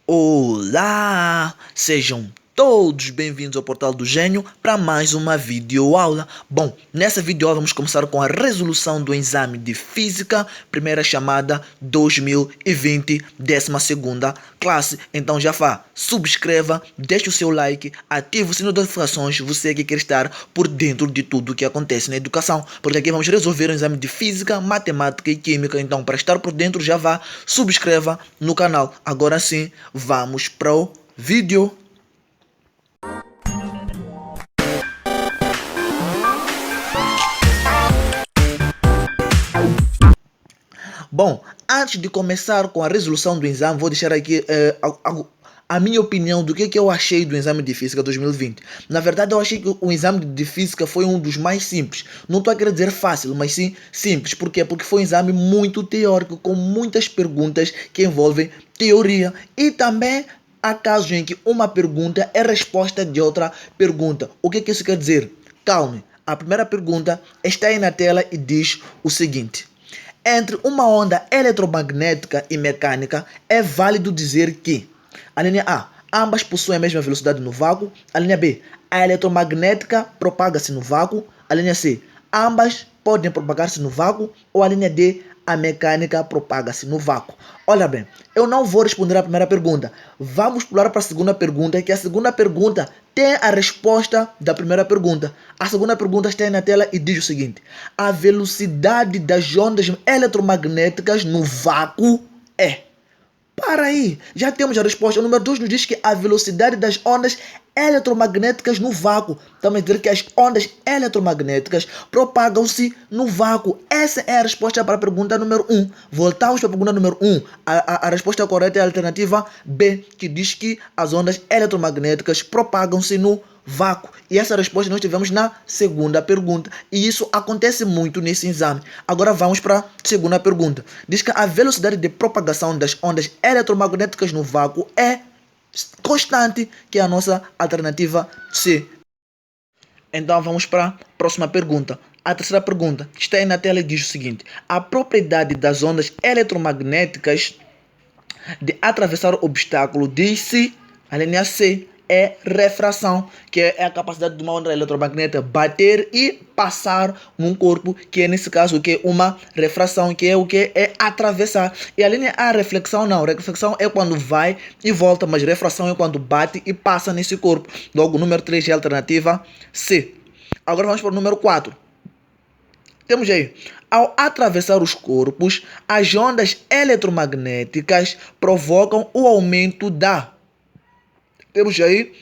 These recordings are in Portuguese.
Olá! Sejam todos bem-vindos ao Portal do Gênio para mais uma videoaula. Bom, nessa videoaula vamos começar com a resolução do exame de Física, primeira chamada 2020, 12ª classe. Então já subscreva, deixe o seu like, ative o sino de notificações, você que quer estar por dentro de tudo que acontece na educação, porque aqui vamos resolver um exame de Física, Matemática e Química. Então, para estar por dentro, já subscreva no canal. Agora sim, vamos para o vídeo. Bom, antes de começar com a resolução do exame, vou deixar aqui a minha opinião do que eu achei do exame de Física 2020. Na verdade, eu achei que o exame de Física foi um dos mais simples. Não estou a querer dizer fácil, mas sim simples. Por quê? Porque foi um exame muito teórico, com muitas perguntas que envolvem teoria. E também há casos em que uma pergunta é resposta de outra pergunta. O que isso quer dizer? Calme. A primeira pergunta está aí na tela e diz o seguinte: entre uma onda eletromagnética e mecânica, é válido dizer que a linha A, ambas possuem a mesma velocidade no vácuo. A linha B, a eletromagnética propaga-se no vácuo. A linha C, ambas podem propagar-se no vácuo. Ou a linha D, a mecânica propaga-se no vácuo. Olha bem, eu não vou responder a primeira pergunta. Vamos pular para a segunda pergunta, que a segunda pergunta tem a resposta da primeira pergunta. A segunda pergunta está aí na tela e diz o seguinte: a velocidade das ondas eletromagnéticas no vácuo é... Para aí, já temos a resposta. O número 2 nos diz que a velocidade das ondas eletromagnéticas no vácuo. Estamos a dizer que as ondas eletromagnéticas propagam-se no vácuo. Essa é a resposta para a pergunta número 1. Voltamos para a pergunta número 1. A resposta correta é a alternativa B, que diz que as ondas eletromagnéticas propagam-se no vácuo. E essa resposta nós tivemos na segunda pergunta. E isso acontece muito nesse exame. Agora vamos para a segunda pergunta. Diz que a velocidade de propagação das ondas eletromagnéticas no vácuo é constante, que é a nossa alternativa C. Então vamos para a próxima pergunta. A terceira pergunta está aí na tela e diz o seguinte: a propriedade das ondas eletromagnéticas de atravessar o obstáculo diz-se, a linha C, é refração, que é a capacidade de uma onda eletromagnética bater e passar num corpo, que é nesse caso o que uma refração, que é o que é atravessar. E a linha A, reflexão não. Reflexão é quando vai e volta, mas refração é quando bate e passa nesse corpo. Logo, o número 3 é a alternativa C. Agora vamos para o número 4. Temos aí: ao atravessar os corpos, as ondas eletromagnéticas provocam o aumento da... Temos aí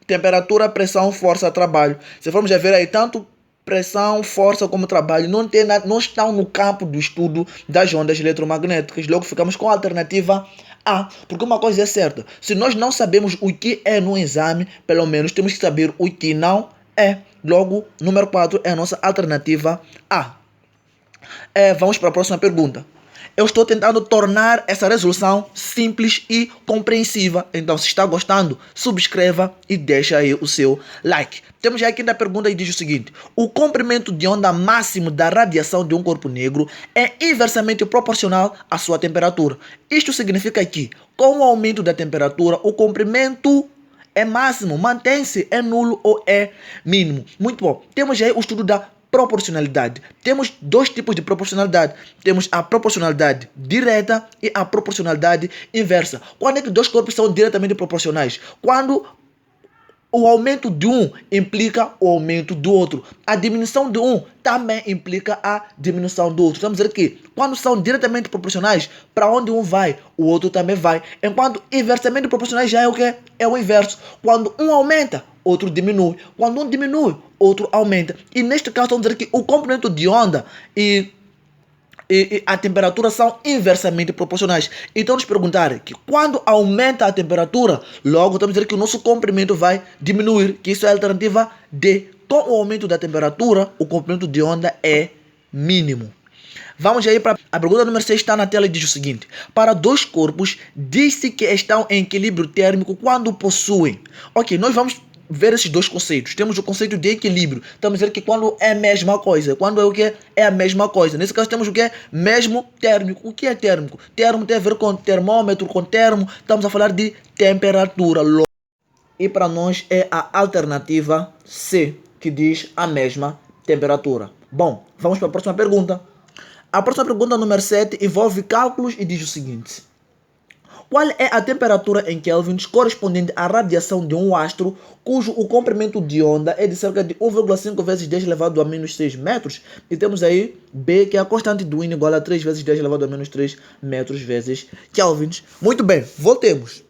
temperatura, pressão, força, trabalho. Se formos a ver aí, tanto pressão, força como trabalho não estão no campo do estudo das ondas eletromagnéticas. Logo ficamos com a alternativa A. Porque uma coisa é certa: se nós não sabemos o que é no exame, pelo menos temos que saber o que não é. Logo, número 4 é a nossa alternativa A. Vamos para a próxima pergunta. Eu estou tentando tornar essa resolução simples e compreensiva. Então, se está gostando, subscreva e deixa aí o seu like. Temos já aqui na pergunta e diz o seguinte: o comprimento de onda máximo da radiação de um corpo negro é inversamente proporcional à sua temperatura. Isto significa que, com o aumento da temperatura, o comprimento é máximo, mantém-se, é nulo ou é mínimo. Muito bom. Temos aí o estudo da proporcionalidade. Temos dois tipos de proporcionalidade. Temos a proporcionalidade direta e a proporcionalidade inversa. Quando é que dois corpos são diretamente proporcionais? Quando o aumento de um implica o aumento do outro. A diminuição de um também implica a diminuição do outro. Estamos a dizer que quando são diretamente proporcionais, para onde um vai, o outro também vai. Enquanto inversamente proporcionais já é o que? É o inverso. Quando um aumenta, outro diminui. Quando um diminui, outro aumenta. E neste caso, estamos a dizer que o comprimento de onda e a temperatura são inversamente proporcionais. Então nos perguntar que quando aumenta a temperatura, logo estamos a dizer que o nosso comprimento vai diminuir, que isso é a alternativa D. Com o aumento da temperatura, o comprimento de onda é mínimo. Vamos aí para a pergunta número 6, está na tela e diz o seguinte: para dois corpos, diz-se que estão em equilíbrio térmico quando possuem... Ok, nós vamos ver esses dois conceitos. Temos o conceito de equilíbrio. Estamos a dizer que quando é a mesma coisa. Quando é o que? É a mesma coisa. Nesse caso temos o que? Mesmo térmico. O que é térmico? Termo tem a ver com termômetro, com termo. Estamos a falar de temperatura. E para nós é a alternativa C, que diz a mesma temperatura. Bom, vamos para a próxima pergunta. A próxima pergunta, número 7, envolve cálculos e diz o seguinte. Qual é a temperatura em kelvins correspondente à radiação de um astro cujo o comprimento de onda é de cerca de 1,5 vezes 10 elevado a menos 6 metros? E temos aí B, que é a constante do Wien igual a 3 vezes 10 elevado a menos 3 metros vezes kelvins. Muito bem, voltemos.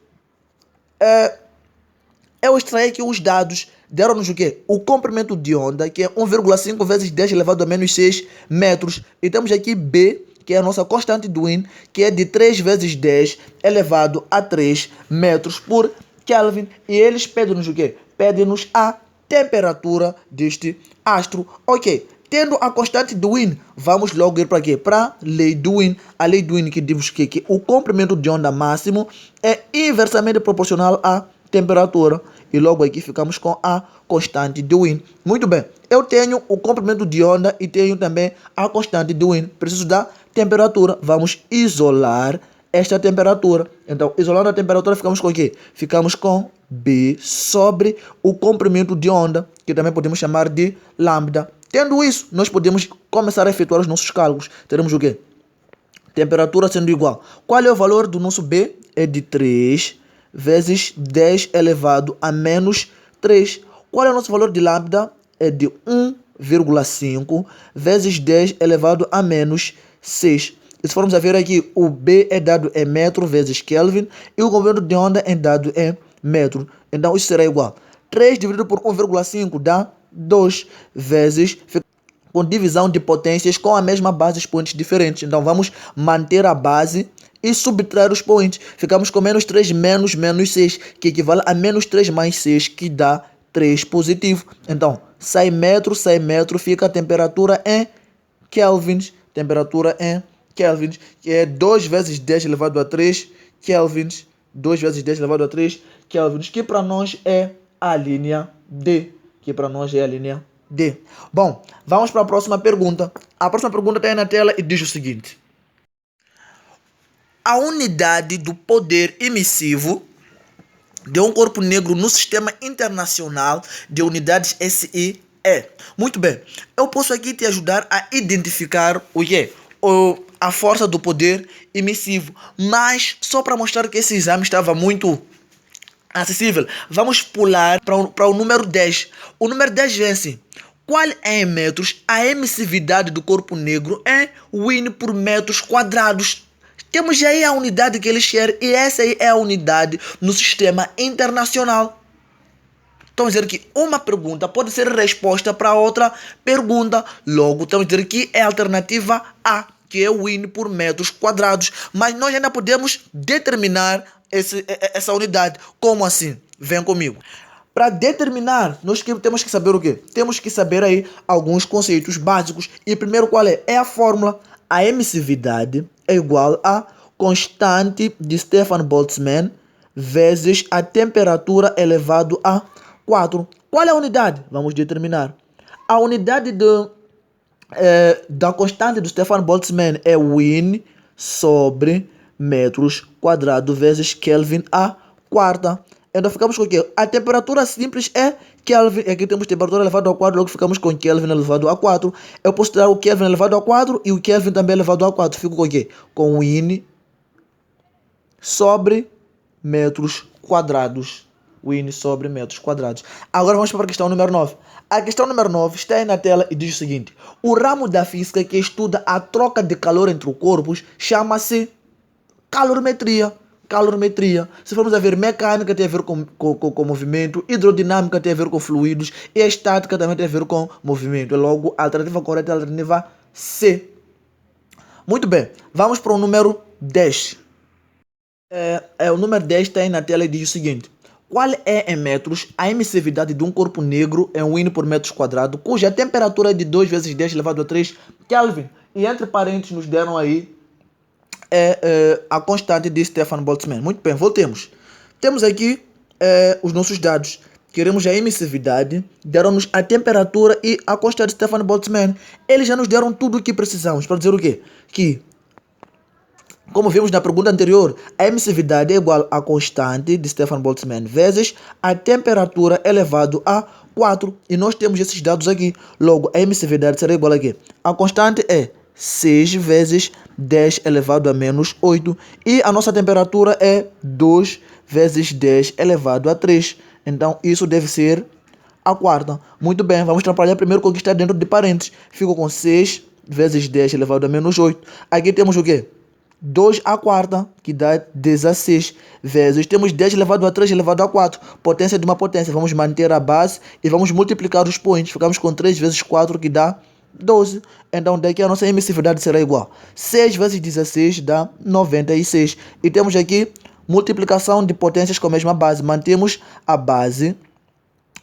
Eu extraí aqui os dados, deram-nos o quê? O comprimento de onda, que é 1,5 vezes 10 elevado a menos 6 metros. E temos aqui B, que é a nossa constante do Wien, que é de 3 vezes 10 elevado a 3 metros por Kelvin. E eles pedem-nos o quê? Pedem-nos a temperatura deste astro. Ok, tendo a constante do Wien, vamos logo ir para quê? Para a lei do Wien. A lei do Wien que diz que o comprimento de onda máximo é inversamente proporcional à temperatura. E logo aqui ficamos com a constante de Wien. Muito bem, eu tenho o comprimento de onda e tenho também a constante de Wien. Preciso da temperatura. Vamos isolar esta temperatura. Então, isolando a temperatura, ficamos com o quê? Ficamos com B sobre o comprimento de onda, que também podemos chamar de lambda. Tendo isso, nós podemos começar a efetuar os nossos cálculos. Teremos o quê? Temperatura sendo igual. Qual é o valor do nosso B? É de 3 vezes 10 elevado a menos 3. Qual é o nosso valor de lambda? É de 1,5 vezes 10 elevado a menos 6. E se formos a ver aqui, o B é dado em metro vezes Kelvin e o comprimento de onda é dado em metro. Então isso será igual. 3 dividido por 1,5 dá 2 vezes, com divisão de potências com a mesma base expoentes diferentes. Então vamos manter a base e subtrair os expoentes. Ficamos com menos 3 menos 6, que equivale a menos 3 mais 6, que dá 3 positivo. Então, sai metro, fica a temperatura em kelvins. Temperatura em kelvins, que é 2 vezes 10 elevado a 3 kelvins. 2 vezes 10 elevado a 3 kelvins, que para nós é a linha D. D. Bom, vamos para a próxima pergunta. A próxima pergunta está aí na tela e diz o seguinte. A unidade do poder emissivo de um corpo negro no Sistema Internacional de Unidades SI é. Muito bem, eu posso aqui te ajudar a identificar o que? A força do poder emissivo. Mas, só para mostrar que esse exame estava muito acessível, vamos pular para o número 10. O número 10 vem assim. Qual é em metros a emissividade do corpo negro em Wien por metros quadrados? Temos aí a unidade que eles querem e essa aí é a unidade no sistema internacional. Estamos a dizer que uma pergunta pode ser resposta para outra pergunta. Logo, estamos a dizer que é a alternativa A, que é o Wien por metros quadrados. Mas nós ainda podemos determinar essa unidade. Como assim? Vem comigo. Para determinar, nós temos que saber o quê? Temos que saber aí alguns conceitos básicos. E primeiro qual é? É a fórmula. A emissividade é igual a constante de Stefan Boltzmann vezes a temperatura elevado a 4. Qual é a unidade? Vamos determinar. A unidade da constante do Stefan Boltzmann é Wien sobre metros quadrados vezes Kelvin a quarta. Então ficamos com o quê? A temperatura simples é Kelvin. Aqui temos temperatura elevada ao 4, logo ficamos com Kelvin elevado a 4. Eu posso tirar o Kelvin elevado a 4 e o Kelvin também elevado a 4. Fico com o quê? Com Wien sobre metros quadrados. Wien sobre metros quadrados. Agora vamos para a questão número 9. A questão número 9 está aí na tela e diz o seguinte. O ramo da física que estuda a troca de calor entre corpos chama-se calorimetria. Se formos a ver, mecânica tem a ver com movimento, hidrodinâmica tem a ver com fluidos e a estática também tem a ver com movimento. Logo, a alternativa correta é a alternativa C. Muito bem, vamos para o número 10. O número 10 está aí na tela e diz o seguinte. Qual é em metros a emissividade de um corpo negro em Wien por metros quadrados, cuja temperatura é de 2 vezes 10 elevado a 3 Kelvin? E entre parênteses nos deram aí a constante de Stefan Boltzmann. Muito bem, voltemos. Temos aqui os nossos dados. queremos a emissividade, deram-nos a temperatura e a constante de Stefan Boltzmann. Eles já nos deram tudo o que precisamos para dizer o quê? Que, como vimos na pergunta anterior, a emissividade é igual à constante de Stefan Boltzmann vezes a temperatura elevado a 4. E nós temos esses dados aqui. Logo, a emissividade será igual a quê? A constante é 6 vezes 10 elevado a menos 8. E a nossa temperatura é 2 vezes 10 elevado a 3. Então, isso deve ser a quarta. Muito bem, vamos trabalhar primeiro com o que está dentro de parênteses. Fico com 6 vezes 10 elevado a menos 8. Aqui temos o quê? 2 à quarta, que dá 16, vezes, temos 10 elevado a 3 elevado a 4, potência de uma potência. Vamos manter a base e vamos multiplicar os points. Ficamos com 3 vezes 4, que dá 12. Então, daqui a nossa emissividade será igual. 6 vezes 16 dá 96. E temos aqui multiplicação de potências com a mesma base. Mantemos a base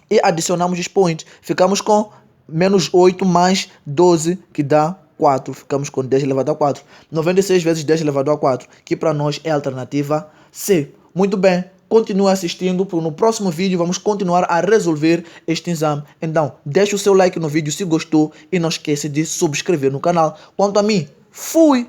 e adicionamos os points. Ficamos com menos 8 mais 12, que dá 4. Ficamos com 10 elevado a 4. 96 vezes 10 elevado a 4, que para nós é a alternativa C. Muito bem, continue assistindo, porque no próximo vídeo vamos continuar a resolver este exame. Então, deixe o seu like no vídeo se gostou e não esqueça de subscrever no canal. Quanto a mim, fui!